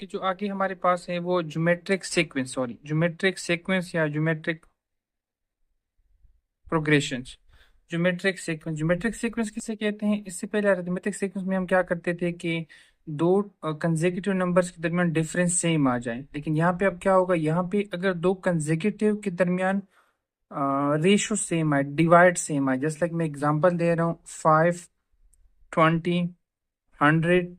कि जो आगे हमारे पास है वो ज्योमेट्रिक सीक्वेंस या ज्योमेट्रिक प्रोग्रेशन। ज्योमेट्रिक सीक्वेंस किसे कहते हैं? इससे पहले अरिथमेटिक सीक्वेंस में हम क्या करते थे कि दो कंसेक्यूटिव नंबर्स के दरमियान डिफरेंस सेम आ जाए, लेकिन यहाँ पे अब क्या होगा, यहाँ पे अगर दो कंसेक्यूटिव के दरमियान रेशो सेम आए, डिवाइड सेम आए, जस्ट लाइक मैं एग्जांपल दे रहा हूँ 5, 20, 100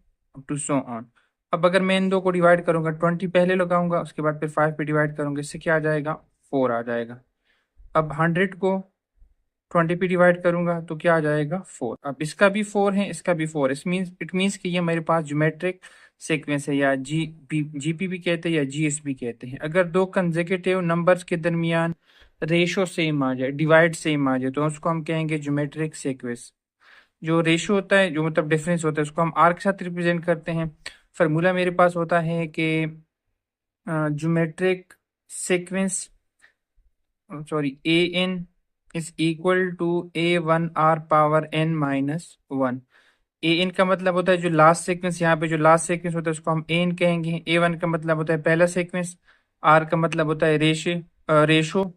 टू सो ऑन। अब अगर मैं इन दो को डिवाइड करूंगा, 20 पहले लगाऊंगा, उसके बाद फिर 5 पे डिवाइड करूंगा, इससे क्या आ जाएगा, 4 आ जाएगा। अब 100 को 20 पे डिवाइड करूंगा तो क्या आ जाएगा, 4। अब इसका भी 4 है, इसका भी 4, इट मीन्स कि ये मेरे पास ज्योमेट्रिक सीक्वेंस है, या जीपी भी कहते हैं या जीएस भी कहते हैं। अगर दो कंसेक्यूटिव नंबर्स के दरमियान रेशो सेम आ जाए, डिवाइड सेम आ जाए, तो उसको हम कहेंगे ज्योमेट्रिक सीक्वेंस। जो रेशो होता है, जो मतलब डिफरेंस होता है, उसको हम आर के साथ रिप्रेजेंट करते हैं। फार्मूला मेरे पास होता है कि geometric sequence, sorry, A N is equal to A1R⁻n-1। A N का मतलब होता है जो लास्ट सीक्वेंस, यहाँ पे जो लास्ट सीक्वेंस होता है उसको हम ए एन कहेंगे। A1 का मतलब होता है पहला सीक्वेंस, आर का मतलब होता है रेशो,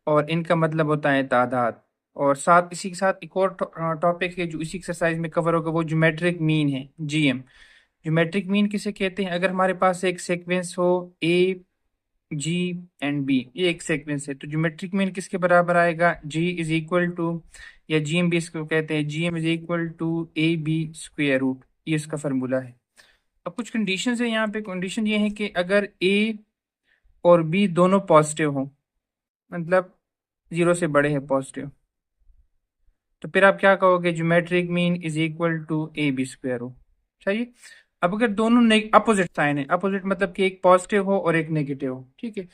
और इनका मतलब होता है तादाद। और साथ इसी के साथ एक और टॉपिक है जो इसी एक्सरसाइज में कवर होगा, वो ज्योमेट्रिक मीन है, जीएम। ज्योमेट्रिक मीन किसे कहते हैं? अगर हमारे पास एक सीक्वेंस हो ए, जी एंड बी, ये एक सीक्वेंस है, तो ज्योमेट्रिक मीन किसके बराबर आएगा, जी इज इक्वल टू, या जीएम भी इसको कहते हैं, जीएम इज इक्वल टू AB²रूट। ये इसका फार्मूला है। अब कुछ कंडीशंस है यहाँ पे। कंडीशन ये है कि अगर ए और बी दोनों पॉजिटिव हो, मतलब 0 से बड़े हैं, पॉजिटिव, तो फिर आप क्या कहोगे, geometric mean is equal to AB²। चाहिए। अब अगर दोनों अपोजिट साइन है, अपोजिट मतलब कि एक पॉजिटिव हो और एक नेगेटिव हो, ठीक है।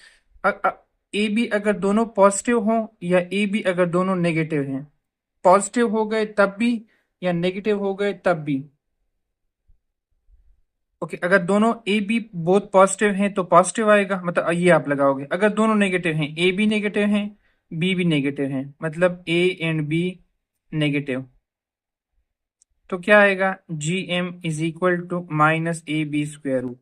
ए बी अगर दोनों पॉजिटिव हो या ए बी अगर दोनों नेगेटिव हैं, पॉजिटिव हो गए तब भी या नेगेटिव हो गए तब भी, ओके। अगर दोनों ए बी बोथ पॉजिटिव हैं तो पॉजिटिव आएगा, मतलब ये आप लगाओगे। अगर दोनों नेगेटिव हैं, ए बी नेगेटिव हैं, बी भी नेगेटिव हैं, मतलब ए एंड बी नेगेटिव, तो क्या आएगा, G M is equal to -AB²रूट।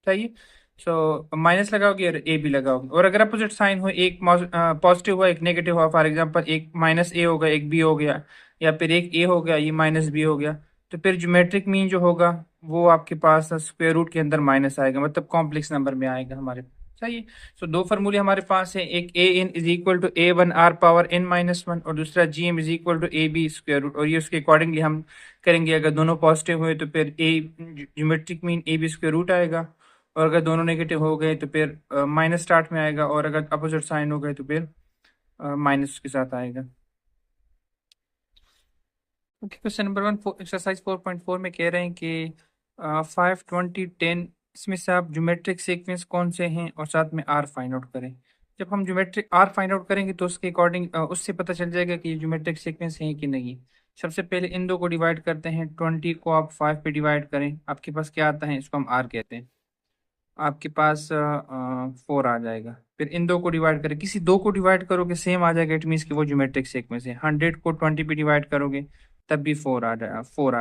चाहिए। सो माइनस लगाओगे और ए बी लगाओगे। और अगर अपोजिट साइन हो, एक पॉजिटिव हुआ एक नेगेटिव हुआ, फॉर एग्जांपल एक -A हो गया एक बी हो गया, या फिर एक ए हो गया ये -B हो गया, तो फिर ज्योमेट्रिक मीन जो होगा वो आपके पास स्क्वायर रूट के अंदर माइनस आएगा, मतलब कॉम्प्लेक्स नंबर में आएगा हमारे। सही। सो दो फार्मूले हमारे पास है, एक A N is equal to A1R⁻n-1 और दूसरा G M is equal to AB²रूट। और ये उसके अकॉर्डिंगली हम करेंगे। अगर दोनों पॉजिटिव हुए तो फिर ए ज्योमेट्रिक मीन AB²रूट आएगा, और अगर दोनों नेगेटिव हो गए तो फिर माइनस स्टार्ट में आएगा, और अगर अपोजिट साइन हो गए तो फिर माइनस के साथ आएगा। ओके, क्वेश्चन नंबर 1 एक्सरसाइज 4.4 में कह रहे हैं कि 5, 20, 10, इसमें से आप ज्योमेट्रिक सीक्वेंस कौन से हैं और साथ में आर फाइंड आउट करें। जब हम ज्योमेट्रिक आर फाइंड आउट करेंगे तो उसके अकॉर्डिंग उससे पता चल जाएगा कि ये ज्योमेट्रिक सीक्वेंस है कि नहीं। सबसे पहले इन दो को डिवाइड करते हैं, 20 को आप 5 पे डिवाइड करें, आपके पास क्या आता है, इसको हम आर कहते हैं, आपके पास 4 आ जाएगा। फिर इन दो को डिवाइड करें, किसी दो को डिवाइड करोगे सेम आ जाएगा, इट मीन्स कि वो ज्योमेट्रिक सीक्वेंस है। 100 को 20 पे डिवाइड करोगे तब भी 4 आ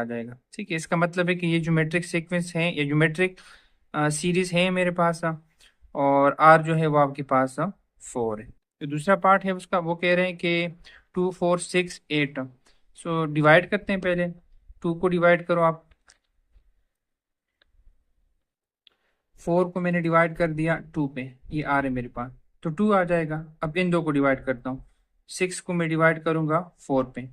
जाएगा। ठीक है, इसका मतलब है कि ये ज्योमेट्रिक सीक्वेंस है, ये ज्योमेट्रिक सीरीज है मेरे पास। और आर जो है वो आपके पास 4 है। तो दूसरा पार्ट है उसका, वो कह रहे हैं कि 2, 4, 6, 8। सो डिवाइड करते हैं पहले। 2 को डिवाइड करो आप, 4 को मैंने डिवाइड कर दिया 2 पे, ये आ रहे मेरे पास, तो 2 आ जाएगा। अब इन दो को डिवाइड करता हूँ, 6 को मैं डिवाइड करूंगा 4 पे,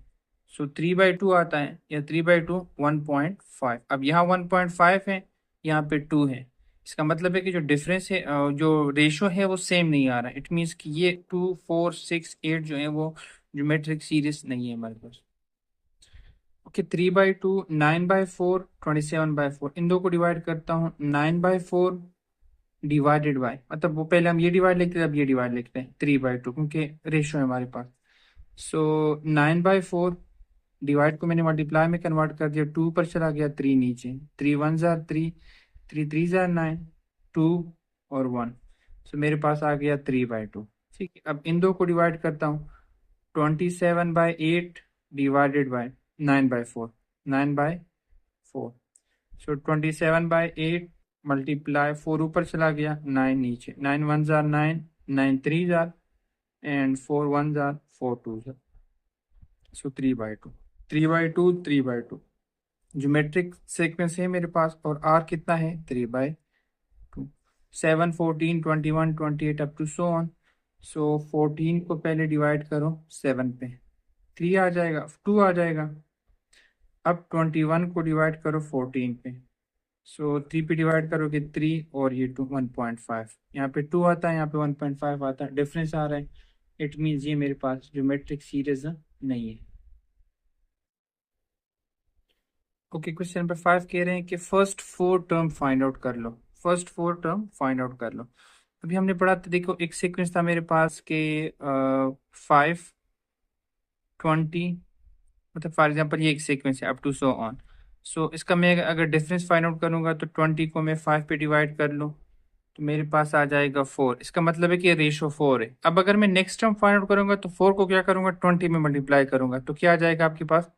सो 3/2 आता है, या 3/2 1.5। अब यहाँ 1.5 है, यहाँ पे 2 है, इसका मतलब है कि जो डिफरेंस है, जो रेशो है वो सेम नहीं आ रहा है। इट मीन्स कि ये 2, 4, 6, 8 जो है वो ज्योमेट्रिक सीरीज नहीं है हमारे पास। ओके, 3/2, 9/4, 27/4, इन दो को डिवाइड करता हूँ, 9/4 डिवाइडेड बाय, मतलब वो पहले हम ये डिवाइड लिखते हैं, अब ये डिवाइड लिखते हैं 3/2, क्योंकि रेशियो है हमारे पास। सो 9/4 डिवाइड को मैंने मल्टीप्लाई में कन्वर्ट कर दिया, 2 पर चला गया, 3 नीचे, 3 1 जार 3, 3 3 जार 9, 2 और 1, सो मेरे पास आ गया 3/2। ठीक है, अब इन दो को डिवाइड करता हूँ, 27/8 डिवाइडेड बाय 9/4, 9/4, सो 27/8 मल्टीप्लाई 4 ऊपर चला गया, 9 नीचे, 9 वन जार 9, 9 3 जार एंड 4 वन जार 4 टू जार, सो 3/2, 3/2, 3/2 ज्योमेट्रिक सीक्वेंस है मेरे पास, और आर कितना है 3/2, 7 14 21 28 अप टू सो ऑन। सो 14 को पहले डिवाइड करो 7 पे, 3 आ जाएगा, 2 आ जाएगा। अब 21 को डिवाइड करो 14 पे, सो 3 पे डिवाइड करोगे 3 और ये 2 1.5, यहाँ पे 2 आता है, यहाँ पे 1.5 आता है, डिफरेंस आ रहा है। इट मीन्स ये मेरे पास ज्योमेट्रिक सीरीज नहीं है। ओके, क्वेश्चन नंबर 5 कह रहे हैं कि फर्स्ट 4 टर्म फाइंड आउट कर लो, फर्स्ट 4 टर्म फाइंड आउट कर लो। अभी हमने पढ़ा था, देखो एक सीक्वेंस था मेरे पास के 5 20, मतलब फॉर एग्जांपल ये एक सीक्वेंस है अप टू सो ऑन। सो इसका मैं अगर डिफरेंस फाइंड आउट करूंगा तो 20 को मैं 5 पे डिवाइड कर लूँ तो मेरे पास आ जाएगा 4। इसका मतलब है कि रेशो 4 है। अब अगर मैं नेक्स्ट टर्म फाइंड आउट करूंगा तो 4 को क्या करूंगा 20 में मल्टीप्लाई करूंगा तो क्या आ जाएगा आपके पास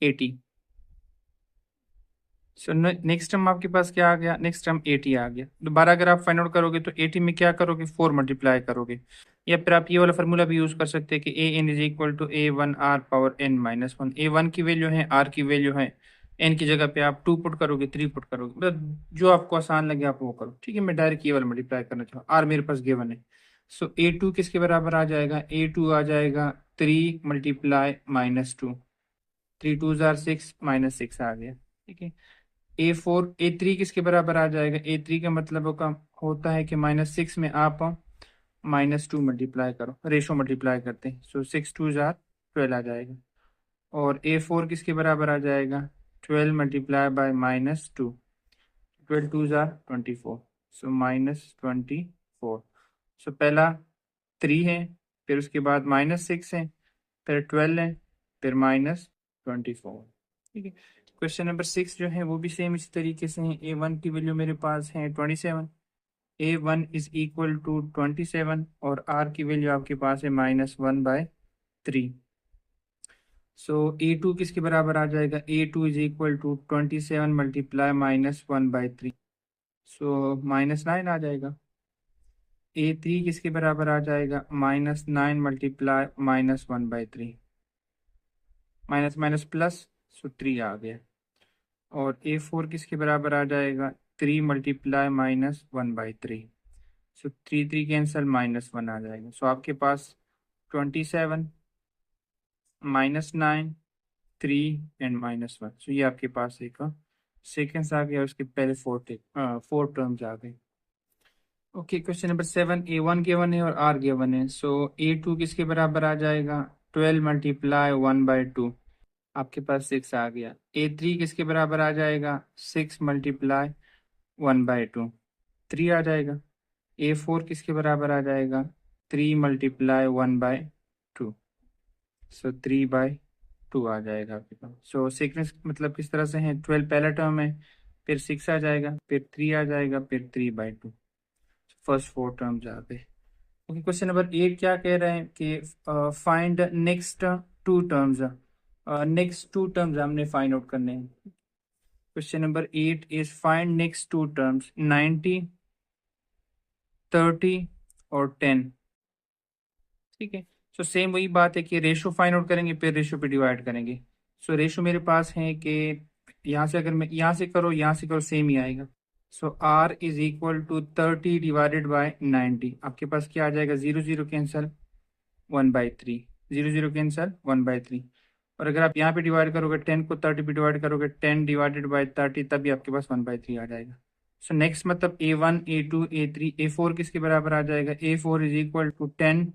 80। सो नेक्स्ट टर्म आपके पास क्या आ गया, नेक्स्ट टर्म 80 आ गया। दोबारा अगर आप फाइंड आउट करोगे तो 80 में क्या करोगे 4 मल्टीप्लाई करोगे, या फिर आप ये वाला फार्मूला भी यूज कर सकते हैं कि A N is equal to A one R power N minus one. A one की वैल्यू है, आर की वैल्यू है, एन की जगह पे आप 2 पुट करोगे, 3 पुट करोगे, मतलब जो आपको आसान लगे आप वो करो। ठीक है, मैं डायरेक्ट ये वाला मल्टीप्लाई करना चाहूँ, आर मेरे पास गिवन है। सो ए टू किसके बराबर आ जाएगा, ए टू आ जाएगा 3 मल्टीप्लाई -2, 3 टू जार 6 -6 आ गया। ठीक है, A3 किसके बराबर आ जाएगा, A3 का मतलब होता है कि -6 में आप -2 मल्टीप्लाई करो, रेशो मल्टीप्लाई करते हैं, सो 6 टू जार 12 आ जाएगा। और A4 किसके बराबर आ जाएगा 12 मल्टीप्लाई बाय -2, 12 टू जार 24, सो -24। सो पहला 3 है, फिर उसके बाद -6 है, फिर 12 है, फिर -24। ठीक है, क्वेश्चन नंबर 6 जो है वो भी सेम इसी तरीके से है। A1 की वैल्यू मेरे पास है 27, A1 इज इक्वल टू 27, और R की वैल्यू आपके पास है -1/3। सो A2 किसके बराबर आ जाएगा, A2 is equal to 27 multiply -1/3, so -9 आ जाएगा। A3 किसके बराबर आ जाएगा, -9 multiply -1/3, minus minus plus, so 3 आ गया। और A4 किसके बराबर आ जाएगा 3 मल्टीप्लाई -1/3, सो 3 3 कैंसल -1 आ जाएगा। सो आपके पास 27 -9 3 एंड -1, सो ये आपके पास एक सेकेंड्स आ गया, उसके पहले 4 टर्म्स आ गए। Okay, question number 7, A1 given है और R गिवन है। सो A2 किसके बराबर आ जाएगा 12 मल्टीप्लाई 1/2, आपके पास 6 आ गया। A3 किसके बराबर आ जाएगा 6 मल्टीप्लाई 1/2, 3 आ जाएगा। A4 किसके बराबर आ जाएगा 3 मल्टीप्लाई 1/2, सो 3/2 आ जाएगा आपके पास। सो सीक्वेंस मतलब किस तरह से है, 12 पहला टर्म है, फिर 6 आ जाएगा, फिर 3 आ जाएगा, फिर 3/2, फर्स्ट 4 टर्म्स आ गए। ओके, क्वेश्चन नंबर 8 क्या कह रहे हैं कि find next 2 terms, next 2 terms हमने फाइंड आउट करने हैं। Question number 8 is find next 2 terms 90 30 और 10। ठीक है, सो सेम वही बात है कि रेशो फाइंड आउट करेंगे, फिर रेशो पे डिवाइड करेंगे। सो रेशो मेरे पास है कि यहाँ से अगर मैं यहाँ से करो यहाँ से करो सेम ही आएगा। So R is equal to 30 divided by 90, आपके पास क्या आ जाएगा 0 0 कैंसल 1/3, 0 0 कैंसल 1/3। और अगर आप यहाँ पे डिवाइड करोगे 10 को 30 पे डिवाइड करोगे 10 डिवाइडेड बाय 30, तभी आपके पास 1/3 आ जाएगा। सो नेक्स्ट मतलब A1 A2 A3 A4 किसके बराबर आ जाएगा, A4 is equal to 10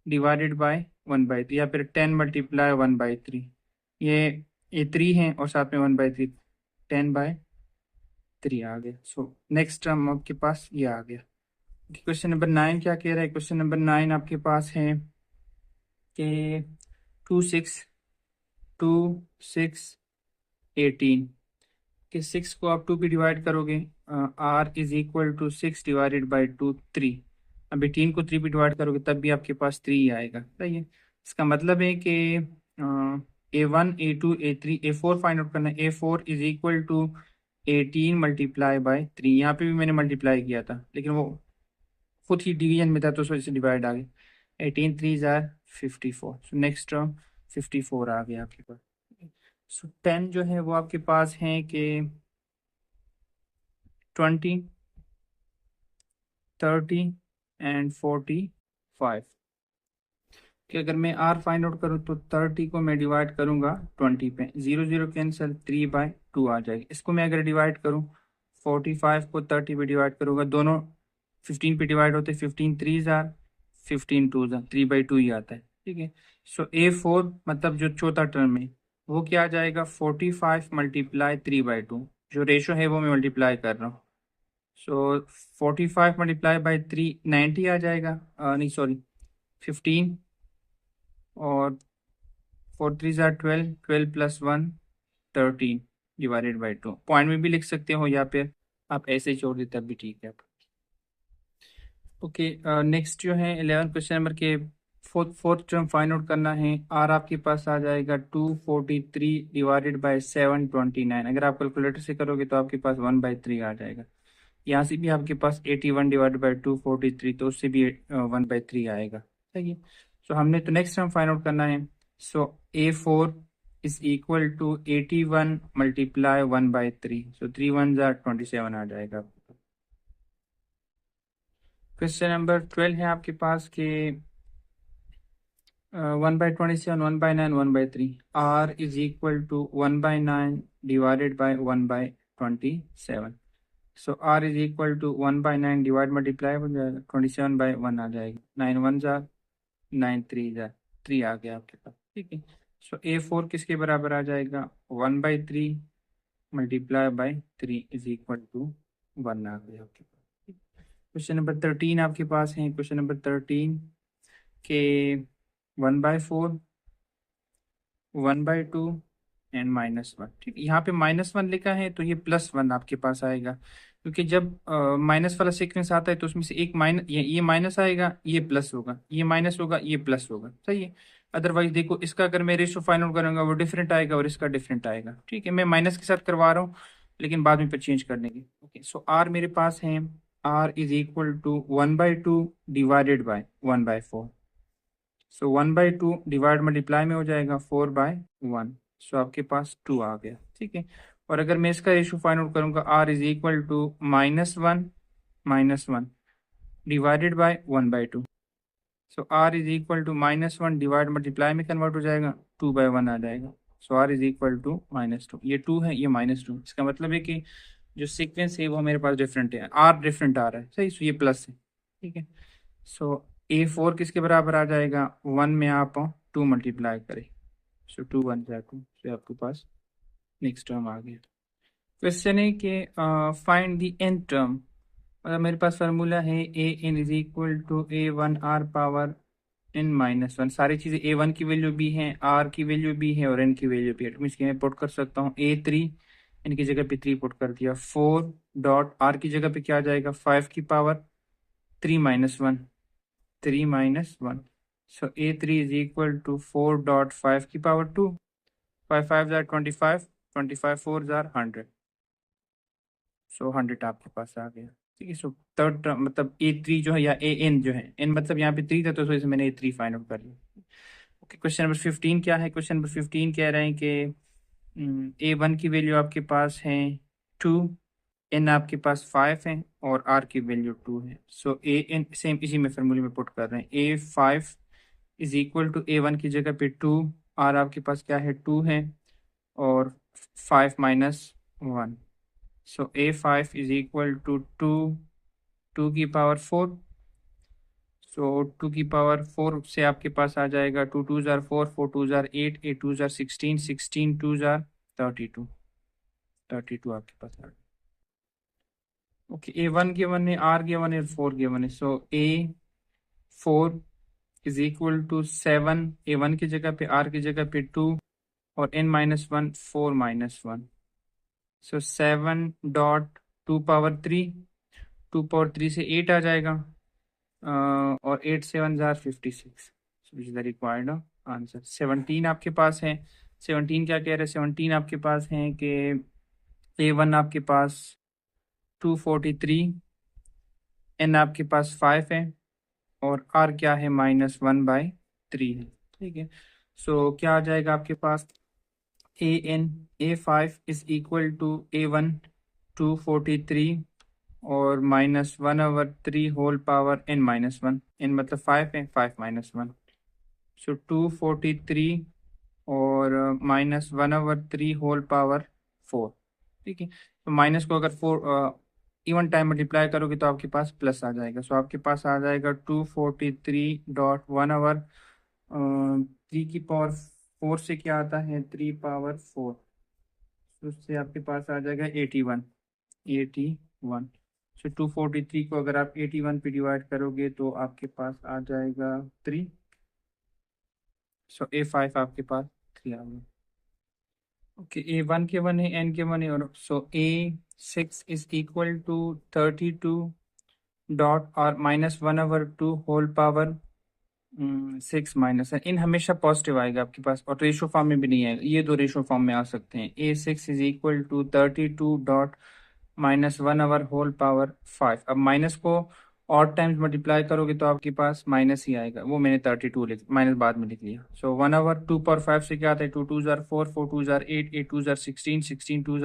divided by 1/3, या फिर 10 मल्टीप्लाई 1/3, ये 3 है और साथ में 1/3, 10/3 आ गया। सो नेक्स्ट टर्म आपके पास ये आ गया। क्वेश्चन नंबर 9 क्या कह रहा है, क्वेश्चन नंबर 9 आपके पास है कि 2 6 2 6 18 कि 6 को आप 2 भी डिवाइड करोगे, R is equal to 6 divided by 2 3, अब 18 को 3 भी डिवाइड करोगे तब भी आपके पास 3 ही आएगा। सही है, इसका मतलब है कि A1 A2 A3 A4 find out करना है। A4 is equal to 18 multiply by 3, यहाँ पे भी मैंने मल्टीप्लाई किया था लेकिन वो खुद ही डिवीजन में था तो उस वजह से डिवाइड आ गया। 18 3 जार 54, सो नेक्स्ट टर्म 54 आ गया आपके पास। सो 10 जो है वो आपके पास है कि 20 30 एंड 45 कि अगर मैं आर फाइंड आउट करूँ तो 30 को मैं डिवाइड करूंगा 20 पे, 0 0 कैंसिल, 3/2 आ जाएगी। इसको मैं अगर डिवाइड करूँ 45 को 30 पे डिवाइड करूंगा, दोनों 15 पे डिवाइड होते हैं, 15 3 जार 15 2 जार 3/2 ही आता है। ठीक है, सो A4 मतलब जो चौथा टर्म है वो क्या आ जाएगा, 45 मल्टीप्लाई 3/2, जो रेशो है वो मैं मल्टीप्लाई कर रहा हूँ। सो 45 मल्टीप्लाई बाई 3 90 आ जाएगा, नहीं सॉरी 15, और 4 3 jar 12, 12 plus 1 13 divided by 2। Point में भी लिख सकते हो या फिर आप ऐसे ही छोड़ देते तब भी ठीक है। ओके, नेक्स्ट जो है 11 क्वेश्चन नंबर के फोर्थ टर्म फाइंड आउट करना है। आर आपके पास आ जाएगा 243 डिवाइडेड बाय 729। अगर आप कैलकुलेटर से करोगे तो आपके पास 1/3 आ जाएगा। यहाँ से भी आपके पास 81 डिवाइडेड बाय 243, तो उससे भी 1/3 आएगा। सही है, सो हमने तो नेक्स्ट टर्म फाइंड आउट करना है। So A4 is equal to 81 multiply 1/3, so 3 1 27 आ जाएगा। क्वेश्चन नंबर 12 है आपके पास के 1/27, 1/9, 1/3, R is equal to 1/9 divided by 1/27। So R is equal to 1/9 divide multiply हो जाएगा, 27/1 आ जाएगा, 9 1 9 3 3 आ गया आपके पास। ठीक है, सो A4 किसके बराबर आ जाएगा, 1/3 multiply by 3 is equal to 1 आ गया आपके पास। क्वेश्चन नंबर 13 आपके पास है। क्वेश्चन नंबर 13 के 1/4, 1/2 एंड -1। ठीक है, यहाँ पे -1 लिखा है तो ये +1 आपके पास आएगा, क्योंकि जब माइनस वाला सीक्वेंस आता है तो उसमें से एक माइनस, ये माइनस आएगा, ये प्लस होगा, ये माइनस होगा, ये प्लस होगा। सही है, अदरवाइज देखो इसका अगर मैं रेशो फाइंड आउट करूंगा वो डिफरेंट आएगा और इसका डिफरेंट आएगा। ठीक है, मैं माइनस के साथ करवा रहा हूँ लेकिन बाद में फिर चेंज कर देंगे। ओके, सो आर मेरे पास है, R is equal to 1/2 divided by 1/4। So 1/2 divide multiply में हो जाएगा 4/1, सो आपके पास 2 आ गया। ठीक है, और अगर मैं इसका रेशो फाइंड आउट करूंगा, R is equal to -1 divided by 1/2। So R is equal to -1 divide multiply में कन्वर्ट हो जाएगा, 2/1 आ जाएगा। So R is equal to -2, ये 2 है, ये -2, इसका मतलब है कि जो सीक्वेंस है वो मेरे पास डिफरेंट है, R डिफरेंट आ रहा है। सही, सो ये प्लस है। ठीक है, सो A4 किसके बराबर आ जाएगा, 1 में आप 2 मल्टीप्लाई करें, सो 2 1 2, तो आपके पास नेक्स्ट टर्म आ गया। क्वेश्चन है कि फाइंड द एन टर्म। मतलब मेरे पास फार्मूला है A n is equal to A1 R power n-1। सारी चीज़ें A1 की वैल्यू भी है, R की वैल्यू भी है और n की वैल्यू भी है, तो इसकी मैं पुट कर सकता हूँ A3, n की जगह पे 3 पुट कर दिया, 4 डॉट R की जगह पे क्या आ जाएगा, 5 की power 3-1, 3-1। So A3 is equal to 4.5 की पावर 2, 5 5 are 25, 25 4 are 100, सो 100 आपके पास आ गया। ठीक है, सो थर्ड टर्म मतलब A3 जो है या AN जो है, n मतलब यहाँ पे 3 था तो इसे मैंने A3 फाइंड आउट कर लिया। ओके, क्वेश्चन नंबर 15 क्या है। क्वेश्चन नंबर 15 कह रहे हैं कि A1 की वैल्यू आपके पास है 2, n आपके पास 5 है और R की वैल्यू 2 है। सो AN सेम इसी में फॉर्मूले में पुट कर रहे हैं, A5 is equal to A1 की जगह पे 2, R आपके पास क्या है, 2 है और 5 -1, सो A5 इज इक्वल टू 2 की पावर 4। सो 2 की पावर 4 से आपके पास आ जाएगा 2 2 जार 4, 4 2 जार 8, 8 2 जार 16, 16 2 जार 32, 32 आपके पास आ गया। ओके, A1 गिवन है, R गिवन है, 4 गिवन है, so A4 is equal to 7, A1 की जगह पे, R की जगह पे 2 और n-1 4-1, सो 7 डॉट 2 पावर 3, 2 पावर 3 से 8 आ जाएगा, और 8 7 jar 56, so is the required answer. 17 आपके पास है। 17 क्या कह रहे हैं, 17 आपके पास है कि A1 आपके पास 243, N आपके पास 5 है, और R क्या है, -1/3 है। ठीक है, सो क्या आ जाएगा आपके पास, AN A5 is equal to A1 243 और -1/3 होल पावर n-1, n मतलब 5 है, 5 -1, सो 243 और -1/3 होल पावर 4। ठीक है, तो माइनस को अगर 4 इवन टाइम मल्टीप्लाई करोगे तो आपके पास प्लस आ जाएगा, सो आपके पास आ जाएगा 243.1 आवर 3 की पावर 4 से क्या आता है 3 पावर 4, तो उससे आपके पास आ जाएगा 81। सो 243 को अगर आप 81 पे डिवाइड करोगे तो आपके पास आ जाएगा 3, सो A5 आपके पास 3 आ गया। ओके, A1 के 1 है, N के 1 है, और सो A6 इज इक्वल टू 32 और -1/2 होल पावर 6 माइनस है। इन हमेशा पॉजिटिव आएगा आपके पास, और रेशो फॉर्म में भी नहीं आएगा, ये दो रेशो फॉर्म में आ सकते हैं। A6 is equal to 32 - 1 whole power 5। अब माइनस को और टाइम्स मल्टीप्लाई करोगे तो आपके पास माइनस ही आएगा, वो मैंने 32 लिख माइनस बाद में लिख लिया। सो 1/2 पावर 5 से क्या आता है, 2 2 4, 4 2 8, 8 2 16, 16 2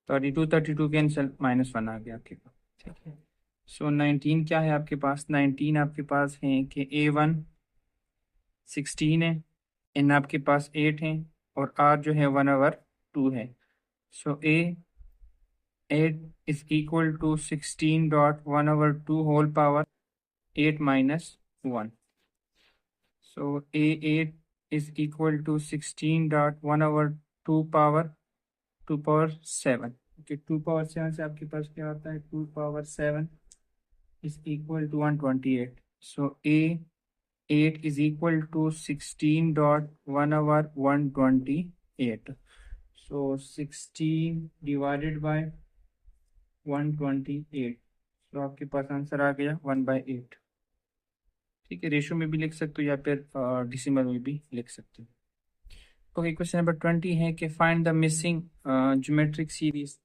32, 32 कैंसिल, -1 आ गया आपके पास। ठीक है, सो 19 क्या है आपके पास, 19 आपके पास है कि A1 16 है, N आपके पास 8 है, और R जो है 1/2 है। So A8 is equal to 16.1/2 whole power 8 -1। So A8 is equal to 16.1/2 power 2 power 7। Okay, 2 power 7 से आपके पास क्या आता है, 2 power 7 is equal to 128. So A8 is equal to 16.1/128. So 16 divided by 128. So आपके पास आंसर आ गया 1/8। ठीक है, रेशो में भी लिख सकते हो या फिर डिसिमल में भी लिख सकते हो। ओके, क्वेश्चन नंबर 20 है कि find the missing geometric series.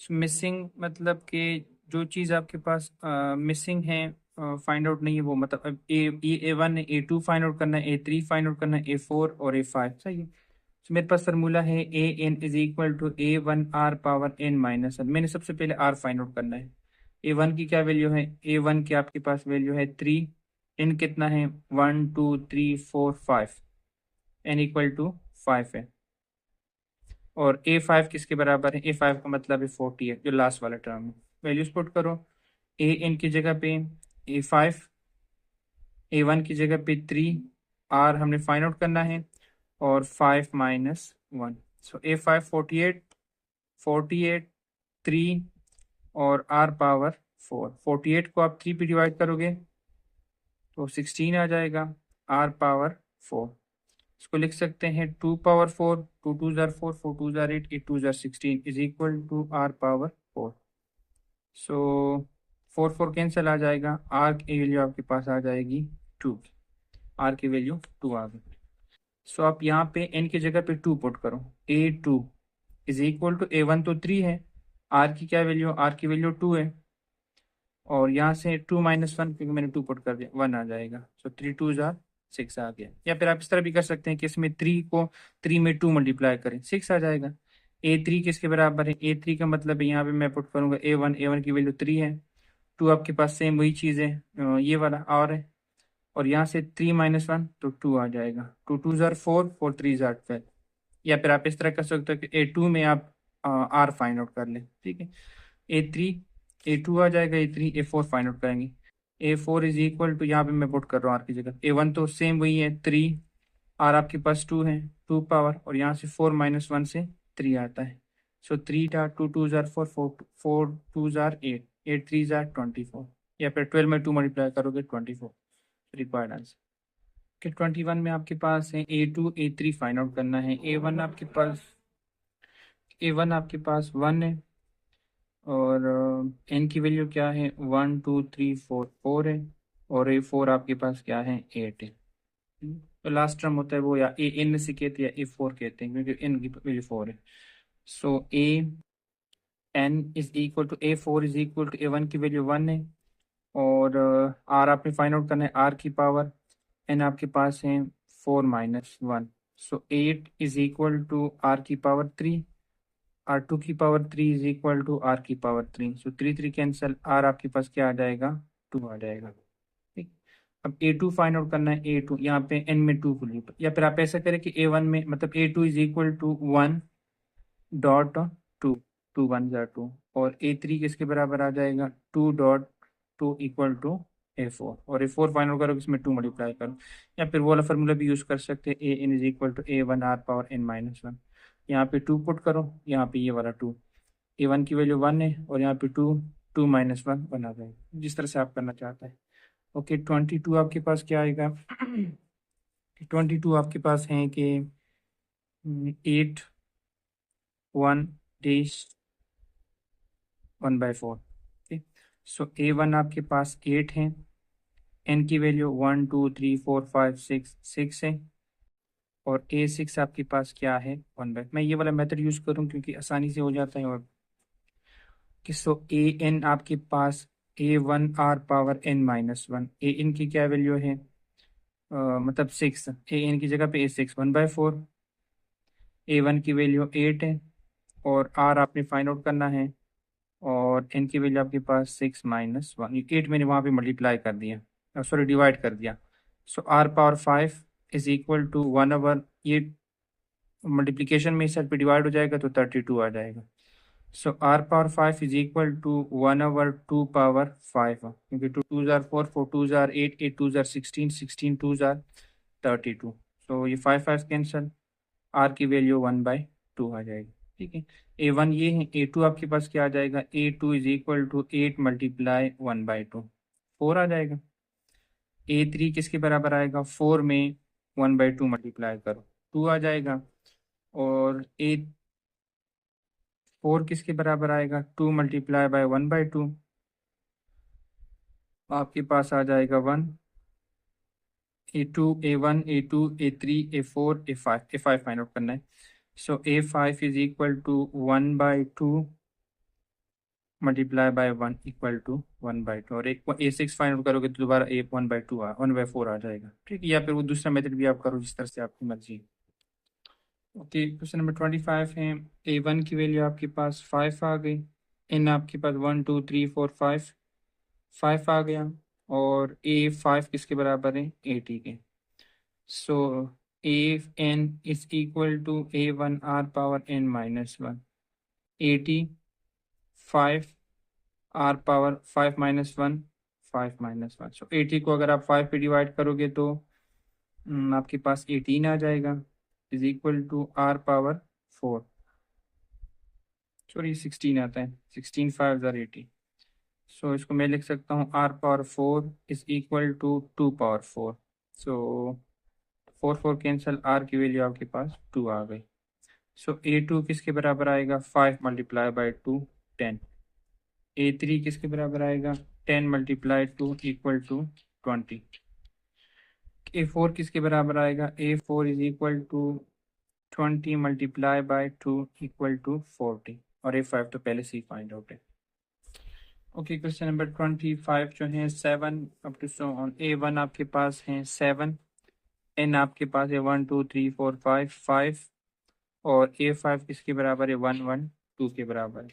Missing मतलब कि जो चीज़ आपके पास मिसिंग है, फाइंड आउट नहीं है, वो मतलब अब A1 है, A2 फाइंड आउट करना है, A3 फाइंड आउट करना है, A4 और A5। सही है, तो मेरे पास फार्मूला है AN is equal to A1 R power n-1। मैंने सबसे पहले R फाइंड आउट करना है। A1 की क्या वैल्यू है, A1 की आपके पास वैल्यू है 3, n कितना है 1 2 3 4 5, n इक्वल टू 5 है, और A5 किसके बराबर है, A5 का मतलब है 40 है, जो लास्ट वाला टर्म है। वैल्यूज पुट करो, AN की जगह पे A5, A1 की जगह पे 3, R हमने फाइंड आउट करना है, और 5 -1। सो A5 48, 48 3 और R पावर 4। 48 को आप 3 पे डिवाइड करोगे तो 16 आ जाएगा, R पावर 4। इसको लिख सकते हैं 2 पावर 4, 2 2 जार 4, 4 2 जार 8, 8 2 जार 16 is equal to R power 4। So 4 4 cancel आ जाएगा, R की वैल्यू आपके पास आ जाएगी 2, R की वैल्यू 2 आ गई। सो आप यहाँ पे n की जगह पे 2 पुट करो, A2 is equal to A1 तो 3 है, R की क्या वैल्यू, R की वैल्यू 2 है, और यहाँ से 2 -1 क्योंकि मैंने 2 पुट कर दिया, 1 आ जाएगा। सो 3 2 जार 6 आ गया। या फिर आप इस तरह भी कर सकते हैं कि इसमें 3 को 3 में 2 मल्टीप्लाई करें, 6 आ जाएगा। A3 किसके बराबर है, A3 का मतलब है यहाँ पे मैं पुट करूंगा A1 की वैल्यू 3 है, 2 आपके पास सेम वही चीज़ है, ये वाला और है, और यहाँ से 3 -1 तो 2 आ जाएगा, 2 2 जार 4, 4 3 जार 12। या फिर आप इस तरह कर सकते हो कि A2 में आप R फाइंड आउट कर लें। ठीक है, A3 A2 आ जाएगा, A3 A4 फाइंड आउट करेंगे। A4 इज इक्वल टू, यहाँ पे मैं पुट कर रहा हूँ R की जगह, A1 तो सेम वही है 3, R आपके पास 2 है, 2 पावर, और यहाँ से 4 -1 से 3 आता है। सो 3 था 2 2 जार 4, 4 2 जार 8, 8 3 जार 24, या फिर 12 में 2 मल्टीप्लाई करोगे 24, रिक्वायर्ड आंसर। कि 21 में आपके पास है A2 A3 फाइंड आउट करना है। A1 आपके पास 1 है, और n की वैल्यू क्या है 1 2 3 4 4 है, और A4 आपके पास क्या है 8 है। तो लास्ट टर्म होता है वो या A n से कहते हैं या A4 कहते हैं, क्योंकि n की वैल्यू 4 है। So A N is equal to A4 is equal to A1 की वैल्यू 1 है, और आर आपने फाइंड आउट करना है आर की पावर, एन आपके पास है 4 - 1, so 8 is equal to R की पावर 3, R2 की power 3 is equal to R की पावर 3, सो 3 कैंसिल, आर आपके पास क्या आ जाएगा, 2 आ जाएगा। ठीक, अब A2 फाइंड आउट करना है, A2 यहाँ पे n में 2 को ली, या फिर आप ऐसा करें कि A1 में मतलब A2 इज इक्वल टू 1.2, 2 1 2, और A3 किसके बराबर आ जाएगा, 2.2 इक्वल टू A4, और A4 फाइंड आउट करो इसमें 2 मल्टीप्लाई करो, या फिर वो वाला फार्मूला भी यूज कर सकते हैं, A n is equal to A1 R power n-1, यहाँ पे 2 पुट करो, यहाँ पे ये वाला 2, A1 की वैल्यू 1 है, और यहाँ पे 2, 2 - 1 बना जाएगा, जिस तरह से आप करना चाहते हैं। ओके, 22 आपके पास क्या आएगा, 22 आपके पास है कि 8 1-1/4। ओके, सो A1 आपके पास 8 है, n की वैल्यू 1 2 3 4 5 6 6 है, और A6 आपके पास क्या है, 1/, मैं ये वाला मेथड यूज करूँ क्योंकि आसानी से हो जाता है, और कि सो A n आपके पास A1 R power n-1, A n की क्या वैल्यू है, मतलब 6, A n की जगह पे A6 1/4, A1 की वैल्यू 8 है, और R आपने फाइंड आउट करना है, और n की वैल्यू आपके पास 6 - 1, 8 मैंने वहाँ पे मल्टीप्लाई कर दिया, सॉरी डिवाइड कर दिया, so R power 5 is equal to 1/, ये मल्टीप्लिकेशन में इस साइड पे डिवाइड हो जाएगा तो 32 आ जाएगा, so R power 5 is equal to 1/2 power 5, क्योंकि 2 2 जार 4, 4 2 जार 8, 8 2 जार 16, 16 2 जार 32, सो ये 5 5 कैंसल, R की वैल्यू 1/2 आ जाएगी। ठीक है, A1 ये है, A2 आपके पास क्या आ जाएगा, A2 is equal to 8 multiply 1/2, 4 आ जाएगा। A3 किसके बराबर आएगा, 4 में 1/2 मल्टीप्लाई करो, 2 आ जाएगा, और A4 किसके बराबर आएगा, 2 मल्टीप्लाई बाय 1/2, आपके पास आ जाएगा 1, A2 A1 A2 A3 A4 A5 find out करना है, so A5 is equal to 1/2 multiply by 1 equal to 1/2, और एक A6 फाइंड आउट करोगे तो दोबारा A 1/4 आ जाएगा। ठीक है, या फिर वो दूसरा मेथड भी आप करो जिस तरह से आपकी मर्जी है। ओके, क्वेश्चन नंबर 25 है, A1 की वैल्यू आपके पास 5 आ गई, n आपके पास 1 2 3 4 5, 5 आ गया, और A5 किसके बराबर है, 80 के, so AN is equal to A1 R power n-1, 80 5 R power 5 - 1, 5 - 1, so 80 को अगर आप 5 पे डिवाइड करोगे तो आपके पास 18 आ जाएगा, is equal to R power 4, sorry 16 आता है, 16 5 ज़ार 80, सो इसको मैं लिख सकता हूँ R power 4 is equal to 2 power 4, so 4 4 cancel, R की वैल्यू आपके पास 2 आ गई, सो A2 किसके बराबर आएगा, 5 मल्टीप्लाई बाई 2 10, A3 किसके बराबर आएगा, 10 मल्टीप्लाई 2 इक्वल टू 20, A4 किसके बराबर आएगा, A4 is equal to 20 multiply by 2 equal to 40, और A5 तो पहले से ही फाइंड आउट है। ओके, क्वेश्चन नंबर 25 जो है 7 up to so on, A1 आपके पास है 7, n आपके पास है 1 2 3 4 5 5, और A5 किसके बराबर है, 1 1 2 के बराबर है,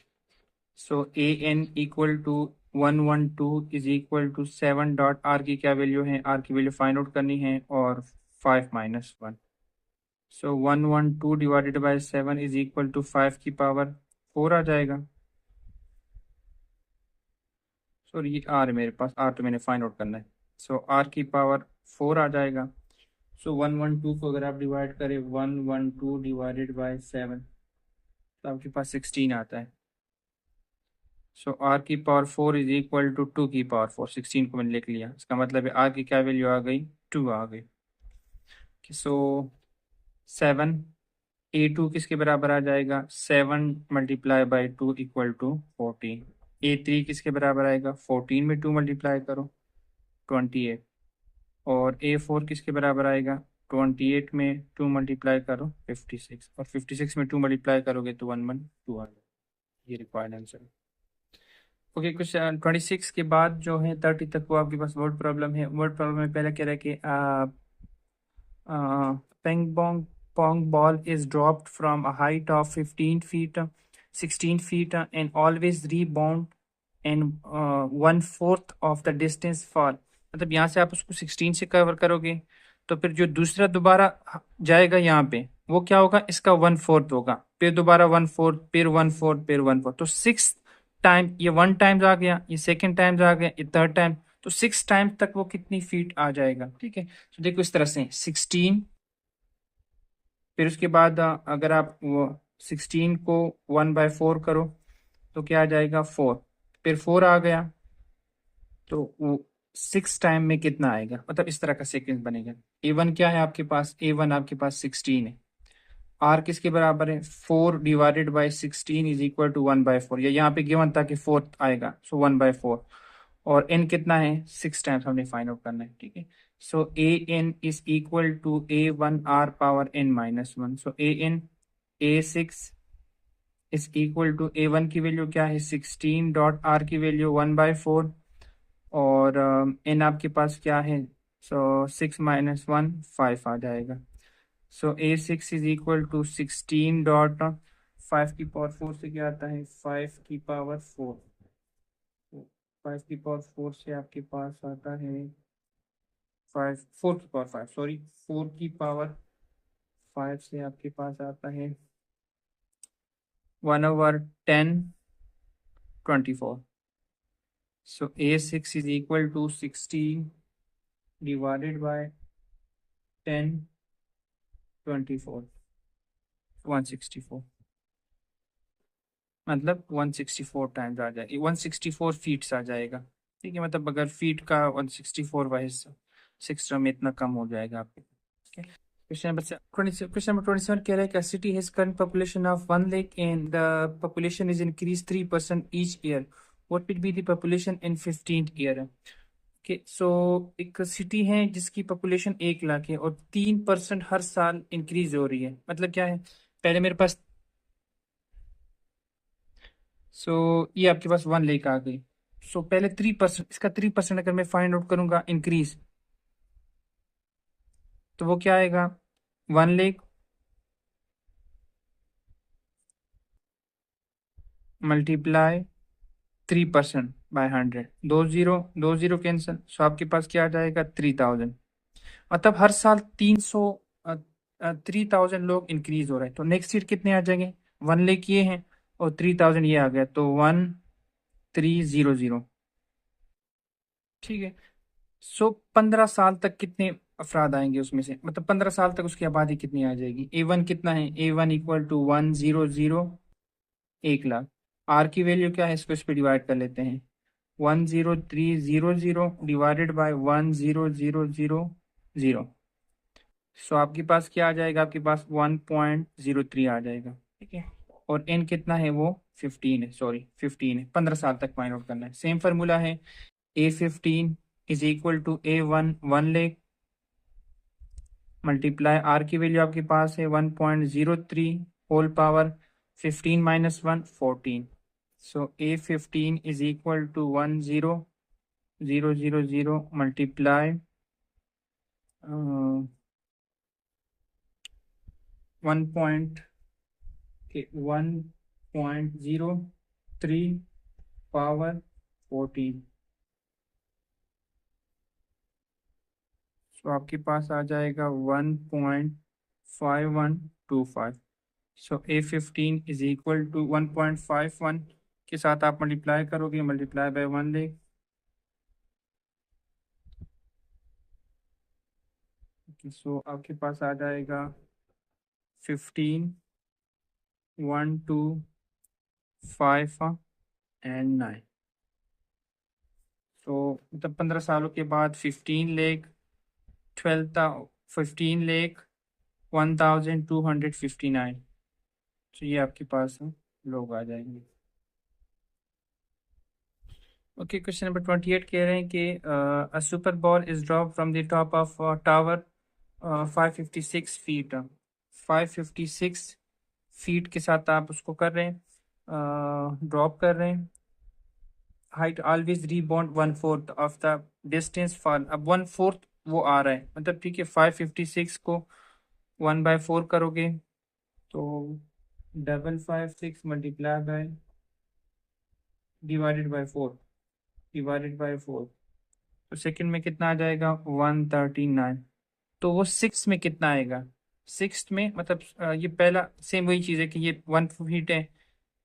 so AN equal to 1 1 2 is equal to 7 dot, R की क्या वैल्यू है, R की वैल्यू फाइंड आउट करनी है, और 5 - 1, so 1 1 2 divided by 7 is equal to 5 की पावर 4 आ जाएगा, सॉरी ये R है मेरे पास, R तो मैंने फाइंड आउट करना है, सो R की पावर 4 आ जाएगा, सो 1 1 2 को अगर आप डिवाइड करें, 1 1 2 डिवाइडेड बाय 7, तो आपके पास 16 आता है, सो R की पावर 4 इज इक्वल टू 2 की पावर 4, 16 को मैंने लिख लिया, इसका मतलब है R की क्या वैल्यू आ गई, 2 आ गई, सो 7, A2 किसके बराबर आ जाएगा, 7 multiply by 2 equal to 14, A3 किसके बराबर आएगा, 14 में 2 मल्टीप्लाई करो 28, और A4 किसके बराबर आएगा, 28 में 2 मल्टीप्लाई करो 56, और 56 में 2 मल्टीप्लाई करोगे तो 11 आ जाए। ये रिक्वायर्ड आंसर है। ओके, क्वेश्चन 26 के बाद जो है 30 तक वो आपके पास वर्ड प्रॉब्लम है। वर्ड प्रॉब्लम में पहले कह रहा है कि ping pong pong ball is dropped from a height of 15 feet, 16 feet, and always rebound and 1/4 of the distance fall। मतलब यहाँ से आप उसको 16 से कवर करोगे तो फिर जो दूसरा दोबारा जाएगा यहाँ पे वो क्या होगा, इसका 1/4 होगा, फिर दोबारा 1/4, फिर 1/4, फिर 1/4। तो 6 टाइम, ये 1 टाइम्स आ गया, ये सेकेंड टाइम्स आ गया, ये थर्ड टाइम, तो 6 टाइम तक वो कितनी फीट आ जाएगा। ठीक है, तो देखो इस तरह से 16, फिर उसके बाद अगर आप वो 16 को 1/4 करो तो क्या आ जाएगा 4, फिर 4 आ गया तो वो 6 टाइम में कितना आएगा, मतलब इस तरह का सीक्वेंस बनेगा। A1 क्या है आपके पास, A1 आपके पास 16 है। आर किसके बराबर है, 4/16 इज इक्वल टू 1/4, या यहाँ पे गिवन था कि 4 आएगा, सो 1/4। और एन कितना है, 6 टाइम्स हमने फाइंड आउट करना है। ठीक है, so A N is equal to A1R⁻n-1। So A n A6 is equal to A1 की वैल्यू क्या है 16 डॉट आर की वैल्यू 1/4, और एन आपके पास क्या है, सो 6 - 1 5 आ जाएगा। So A6 is equal to 16 dot 5 की पावर 4 से क्या आता है 5 की पावर 4, 5 की पावर 4 से आपके पास आता है 5, 4 की पावर 5, सॉरी 4 की पावर 5 से आपके पास आता है 1/10 24। So A6 is equal to 16 divided by 10 24, 164, मतलब 164 टाइम्स आ जाएगी, 164 फीट्स आ जाएगा। ठीक है, मतलब अगर फीट का 164 वाइज 6 में इतना कम हो जाएगा आपके। क्वेश्चन नंबर 27 कह रहा है कि city has current population of 1 lakh and the population is increase 3% each year, what will be the population in 15th year. Okay, so एक सिटी है जिसकी पॉपुलेशन 1 लाख है और 3% हर साल इंक्रीज हो रही है, मतलब क्या है, पहले मेरे पास, सो ये आपके पास 1 लाख आ गई। सो पहले 3%, इसका 3% अगर मैं फाइंड आउट करूंगा इंक्रीज, तो वो क्या आएगा 1 lakh multiply 3% by 100, 2 zero cancel, so आपके पास क्या आ जाएगा 3000। मतलब हर साल 3000 लोग इंक्रीज हो रहे हैं। तो नेक्स्ट ईयर कितने आ जाएंगे, 1 लाख ये हैं और 3000 ये आ गया, तो 1300। ठीक है, सो 15 साल तक कितने अफराद आएंगे उसमें से, मतलब 15 साल तक उसकी आबादी कितनी आ जाएगी। A1 कितना है, A1 equal to 100, 1 lakh. R की वैल्यू क्या है, इसको इस पे डिवाइड कर लेते हैं, 10300 डिवाइडेड बाय 10000। सो आपके पास क्या आ जाएगा, आपके पास 1.03 आ जाएगा। ठीक है, और एन कितना है, वो 15 है, सॉरी 15 है, 15 साल तक फाइंड आउट करना है। सेम फार्मूला है, A15 is equal to A1 1 lakh multiply R की वैल्यू आपके पास है 1.03 whole power 15 - 1 14। So A15 is equal to 10000 multiply 1.03 power 14। तो आपके पास आ जाएगा 1.5125। सो A15 इज इक्वल टू 1.51 के साथ आप मल्टीप्लाई करोगे, मल्टीप्लाई बाय 1 लाख, सो आपके पास आ जाएगा 15, 1, 2, 5 एंड 9। तो मतलब 15 सालों के बाद 15 लाख 12,15 लाख 1259। तो ये आपके पास लोग आ जाएंगे। ओके, क्वेश्चन नंबर 28 कह रहे हैं कि a super ball is drop from the top of tower 556 feet, 556 feet के साथ आप उसको कर रहे हैं, ड्रॉप कर रहे हैं। Height always rebound 1/4 of the distance fall. अब 1/4 वो आ रहा है, मतलब ठीक है 556 को 1/4 करोगे तो 556 मल्टीप्लाई बाय डिवाइडेड बाय 4 तो सेकंड में कितना आ जाएगा 139। तो वो सिक्स में कितना आएगा, सिक्स में मतलब ये पहला सेम वही चीज़ है कि ये 1 फीट है,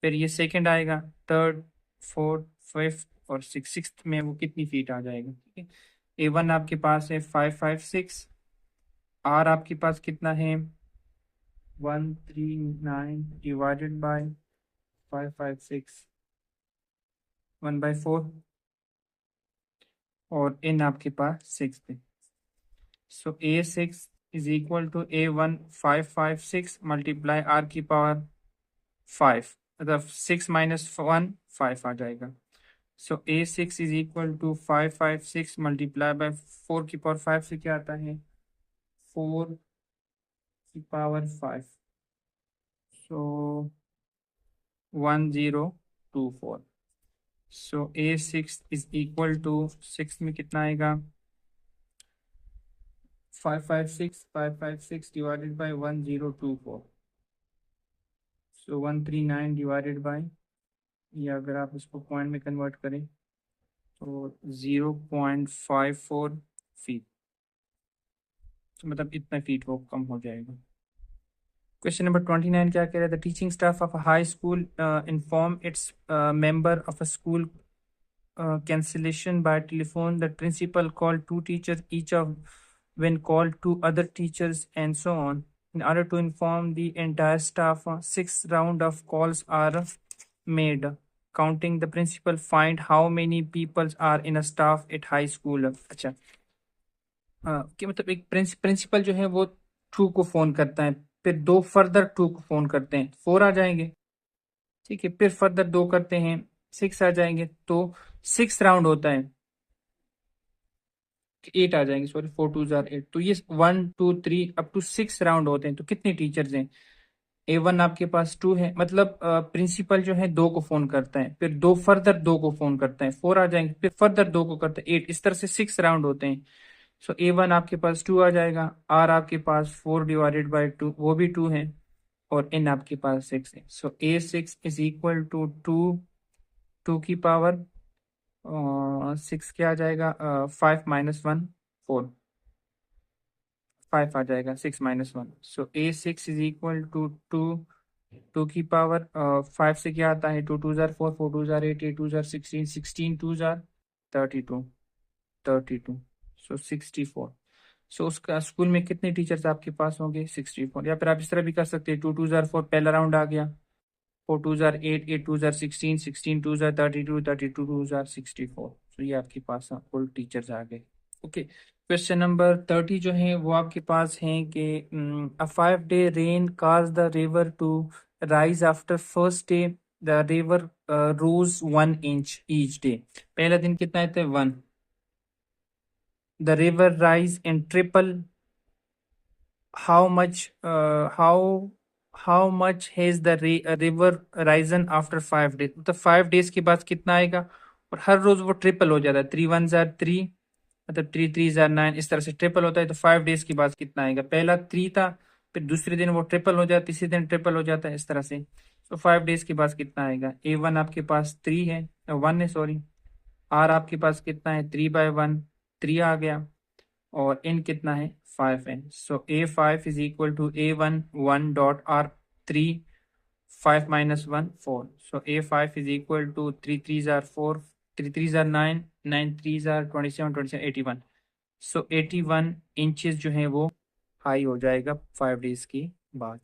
फिर ये सेकंड आएगा, थर्ड, फोर्थ, फिफ्थ और सिक्स में वो कितनी फीट आ जाएगा। ठीक है, A1 आपके पास है 556, R आपके पास कितना है 139 डिवाइडेड बाय 556 1/4 और N आपके पास 6 है। So A6 is equal to A1 556 multiply R की पावर 5, मतलब 6 माइनस 1 5 आ जाएगा। So A6 is equal to 556 multiply by 4 की पावर 5 से क्या आता है 4 की power 5, so 1024। So A6 is equal to 6 में कितना आएगा 556 divided by 1024, so 139 divided by, या अगर आप इसको पॉइंट में कन्वर्ट करें तो 0.54 फीट, तो मतलब इतना फीट वो कम हो जाएगा। क्वेश्चन नंबर 29 क्या कह रहा है, the teaching staff of a high school inform its member of a school cancellation by telephone. The principal called two teachers each of when called two other teachers and so on. In order to inform the entire staff, 6 round of calls are made. Counting the principal, find how many people are in a staff at high school. अच्छा, कि मतलब एक principal जो है वो to को phone करता है, फिर दो फर्दर टू को फोन करते हैं, 4 आ जाएंगे। ठीक है, फिर फर्दर दो करते हैं, 6 आ जाएंगे। तो 6 राउंड होता है, 8 आ जाएंगे, सॉरी 4 2 8। तो ये 1 2 3 अप टू 6 राउंड होते हैं। तो कितने टीचर्स हैं, A1 आपके पास 2 है, मतलब प्रिंसिपल जो है दो को फोन करता है, फिर दो फर्दर दो को फोन करता है, 4 आ जाएंगे, फिर फर्दर दो को करता है 8। इस तरह से 6 राउंड होते हैं। सो A1 आपके पास 2 आ जाएगा, R आपके पास 4/2 वो भी 2 है, और N आपके पास 6 है। So A6 is equal to 2 की पावर 6 क्या आ जाएगा 5 माइनस 1 4, 5 आ जाएगा 6 - 1। सो A6 इज इक्वल टू 2 की पावर 5 से क्या आता है 2 2 4 4 2 8 8 2 16 32 सो 64। सो उसका स्कूल में कितने टीचर्स आपके पास होंगे 64। या फिर आप इस तरह भी कर सकते हैं 2 2 4 पहला राउंड आ गया, 4 2 8 8 2 16 16 2 32 तो ये आपके पास कुल टीचर्स आ गए। ओके, क्वेश्चन नंबर 30 जो है वो आपके पास है कि a 5 day rain cause the river to rise after first day, the river rose 1 inch each day. पहला दिन कितना है 1, the river rise in triple, how much how much has the river risen after 5 days। मतलब 5 days के बाद कितना आएगा, और हर रोज वो ट्रिपल हो जाता है, 3 1 3, मतलब 3 3 9, इस तरह से ट्रिपल होता है। तो 5 days के बाद कितना आएगा, पहला 3 था, फिर दूसरे दिन वो ट्रिपल हो जाता है, तीसरे दिन ट्रिपल हो जाता है, इस तरह से। तो 5 days के बाद कितना आएगा, A1 आपके पास 3 है, 1 है सॉरी, R आपके पास कितना है 3/1, 3 आ गया, और n कितना है 5n। So A5 is equal to A1 1.R3 5 - 1 4। So A5 is equal to 3 3 are 4 3 3 are 9 9 3 are 27 27 81। So 81 inches जो है वो हाई हो जाएगा 5 days के बाद।